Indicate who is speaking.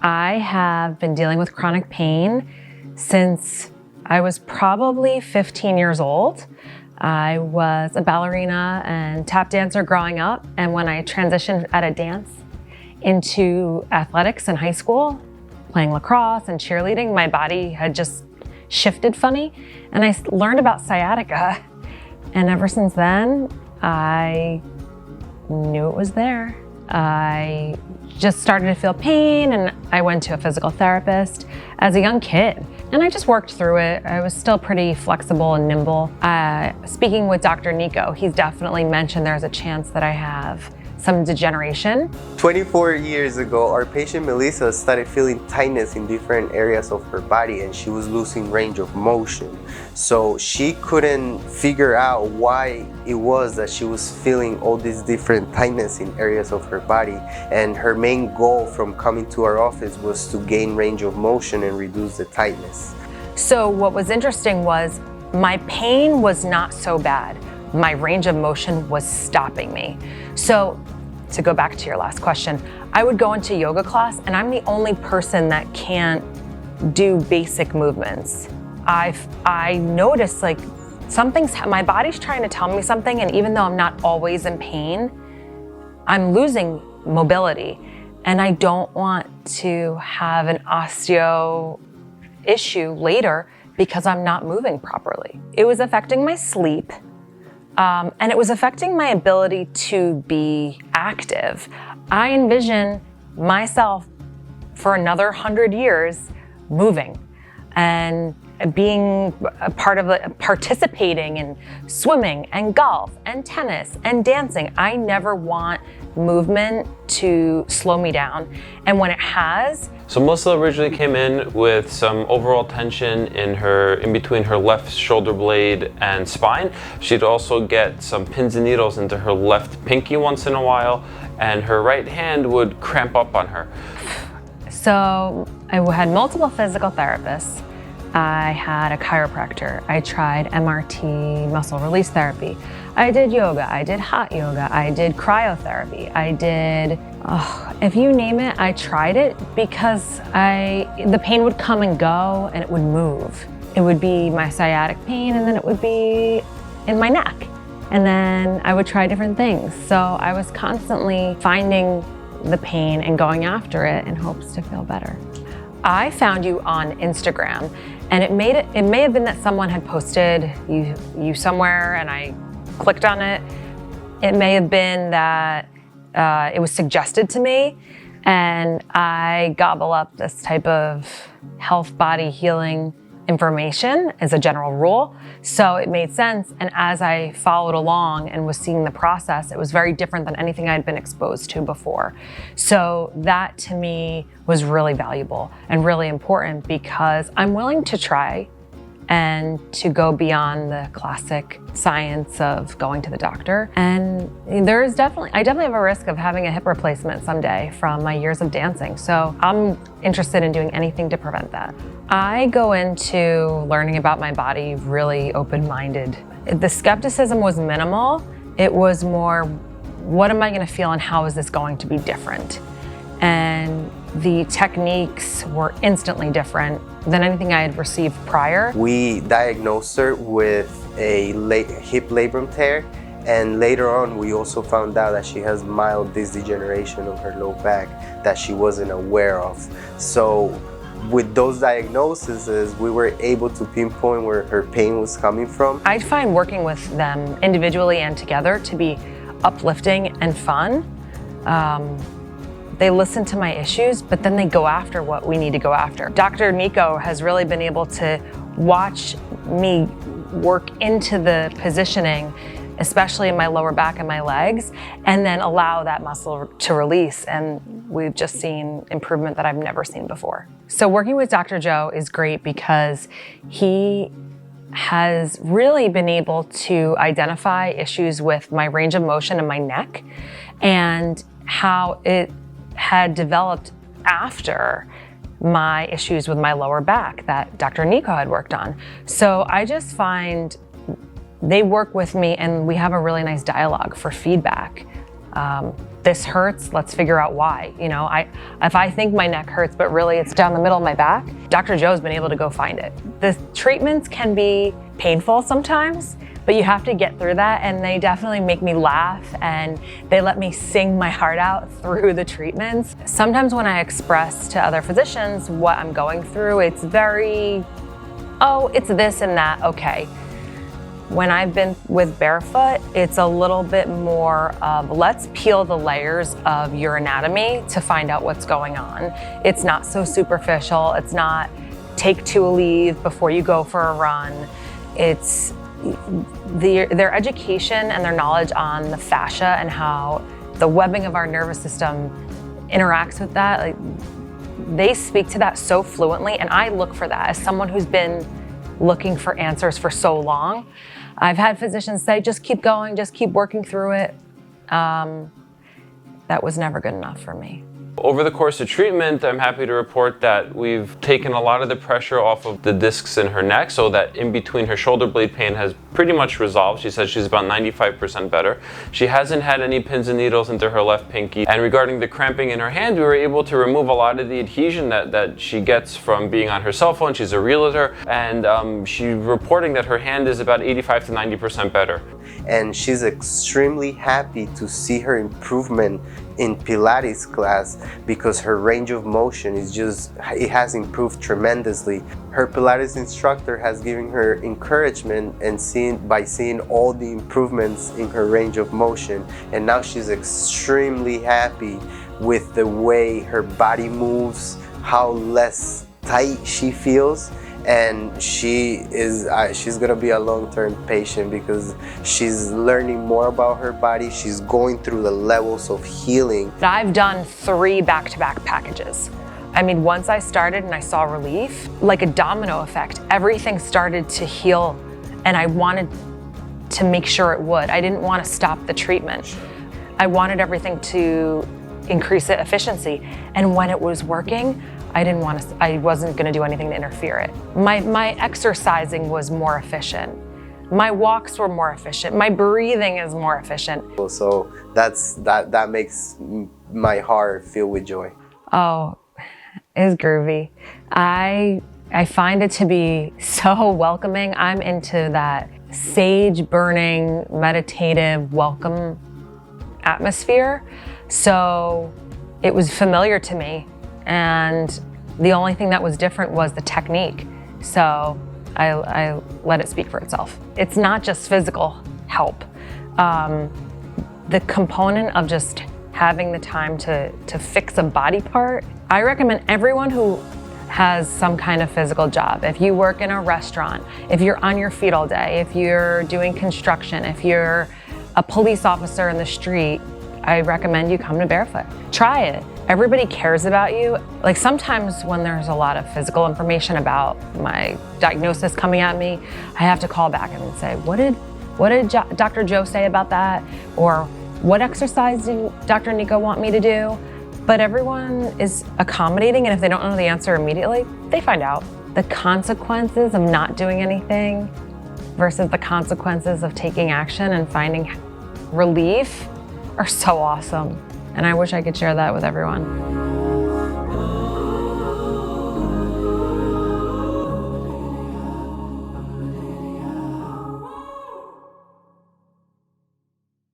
Speaker 1: I have been dealing with chronic pain since I was probably 15 years old. I was a ballerina and tap dancer growing up, and when I transitioned out of dance into athletics in high school, playing lacrosse and cheerleading, my body had just shifted funny, and I learned about sciatica. And ever since then, I knew it was there. I just started to feel pain, and I went to a physical therapist as a young kid, and I just worked through it. I was still pretty flexible and nimble. Speaking with Dr. Nico, he's definitely mentioned there's a chance that I have some degeneration.
Speaker 2: 24 years ago, our patient Melissa started feeling tightness in different areas of her body, and she was losing range of motion. So she couldn't figure out why it was that she was feeling all these different tightness in areas of her body. And her main goal from coming to our office was to gain range of motion and reduce the tightness.
Speaker 1: So what was interesting was my pain was not so bad. My range of motion was stopping me. So to go back to your last question, I would go into yoga class and I'm the only person that can't do basic movements. I noticed like my body's trying to tell me something, and even though I'm not always in pain, I'm losing mobility, and I don't want to have an osteo issue later because I'm not moving properly. It was affecting my sleep. And it was affecting my ability to be active. I envision myself for another 100 years moving and being a part of participating in swimming and golf and tennis and dancing. I never want movement to slow me down. And when it has.
Speaker 3: So Melissa originally came in with some overall tension in between her left shoulder blade and spine. She'd also get some pins and needles into her left pinky once in a while, and her right hand would cramp up on her.
Speaker 1: So I had multiple physical therapists. I had a chiropractor. I tried MRT, muscle release therapy. I did yoga, I did hot yoga, I did cryotherapy, I did, if you name it, I tried it because the pain would come and go and it would move. It would be my sciatic pain, and then it would be in my neck. And then I would try different things. So I was constantly finding the pain and going after it in hopes to feel better. I found you on Instagram, and it may have been that someone had posted you somewhere and I clicked on it. It may have been that it was suggested to me, and I gobble up this type of health, body, healing information as a general rule. So it made sense, and as I followed along and was seeing the process, it was very different than anything I'd been exposed to before. So that to me was really valuable and really important, because I'm willing to try and to go beyond the classic science of going to the doctor. And I definitely have a risk of having a hip replacement someday from my years of dancing. So I'm interested in doing anything to prevent that. I go into learning about my body really open-minded. The skepticism was minimal. It was more, what am I gonna feel and how is this going to be different? And the techniques were instantly different than anything I had received prior.
Speaker 2: We diagnosed her with a hip labrum tear, and later on we also found out that she has mild disc degeneration of her low back that she wasn't aware of. So with those diagnoses, we were able to pinpoint where her pain was coming from.
Speaker 1: I find working with them individually and together to be uplifting and fun. They listen to my issues, but then they go after what we need to go after. Dr. Nico has really been able to watch me work into the positioning, especially in my lower back and my legs, and then allow that muscle to release. And we've just seen improvement that I've never seen before. So working with Dr. Joe is great because he has really been able to identify issues with my range of motion and my neck, and how it had developed after my issues with my lower back that Dr. Nico had worked on. So I just find they work with me and we have a really nice dialogue for feedback. this hurts, let's figure out why. You know, if I think my neck hurts, but really it's down the middle of my back, Dr. Joe's been able to go find it. The treatments can be painful sometimes, but you have to get through that, and they definitely make me laugh, and they let me sing my heart out through the treatments. Sometimes when I express to other physicians what I'm going through, it's very, oh, it's this and that, okay. When I've been with Barefoot, it's a little bit more of let's peel the layers of your anatomy to find out what's going on. It's not so superficial. It's not take 2 leave before you go for a run. It's their education and their knowledge on the fascia and how the webbing of our nervous system interacts with that. Like, they speak to that so fluently, and I look for that as someone who's been looking for answers for so long. I've had physicians say, just keep going, just keep working through it. That was never good enough for me.
Speaker 3: Over the course of treatment, I'm happy to report that we've taken a lot of the pressure off of the discs in her neck, so that in between her shoulder blade pain has pretty much resolved. She says she's about 95% better. She hasn't had any pins and needles into her left pinky. And regarding the cramping in her hand, we were able to remove a lot of the adhesion that she gets from being on her cell phone. She's a realtor, and she's reporting that her hand is about 85 to 90% better.
Speaker 2: And she's extremely happy to see her improvement in Pilates class, because her range of motion is it has improved tremendously. Her Pilates instructor has given her encouragement and by seeing all the improvements in her range of motion, and now she's extremely happy with the way her body moves, how less tight she feels. And she's gonna be a long-term patient because she's learning more about her body. She's going through the levels of healing.
Speaker 1: I've done 3 back-to-back packages. I mean, once I started and I saw relief, like a domino effect, everything started to heal, and I wanted to make sure it would. I didn't want to stop the treatment. I wanted everything to increase the efficiency, and when it was working, I wasn't gonna do anything to interfere it. My exercising was more efficient. My walks were more efficient. My breathing is more efficient.
Speaker 2: So that makes my heart fill with joy.
Speaker 1: Oh, it's groovy. I find it to be so welcoming. I'm into that sage burning, meditative, welcome atmosphere. So it was familiar to me. And the only thing that was different was the technique. So I let it speak for itself. It's not just physical help. The component of just having the time to fix a body part, I recommend everyone who has some kind of physical job. If you work in a restaurant, if you're on your feet all day, if you're doing construction, if you're a police officer in the street, I recommend you come to Barefoot. Try it. Everybody cares about you. Like, sometimes when there's a lot of physical information about my diagnosis coming at me, I have to call back and say, what did Dr. Joe say about that? Or what exercise did Dr. Nico want me to do? But everyone is accommodating, and if they don't know the answer immediately, they find out. The consequences of not doing anything versus the consequences of taking action and finding relief are so awesome. And I wish I could share that with everyone.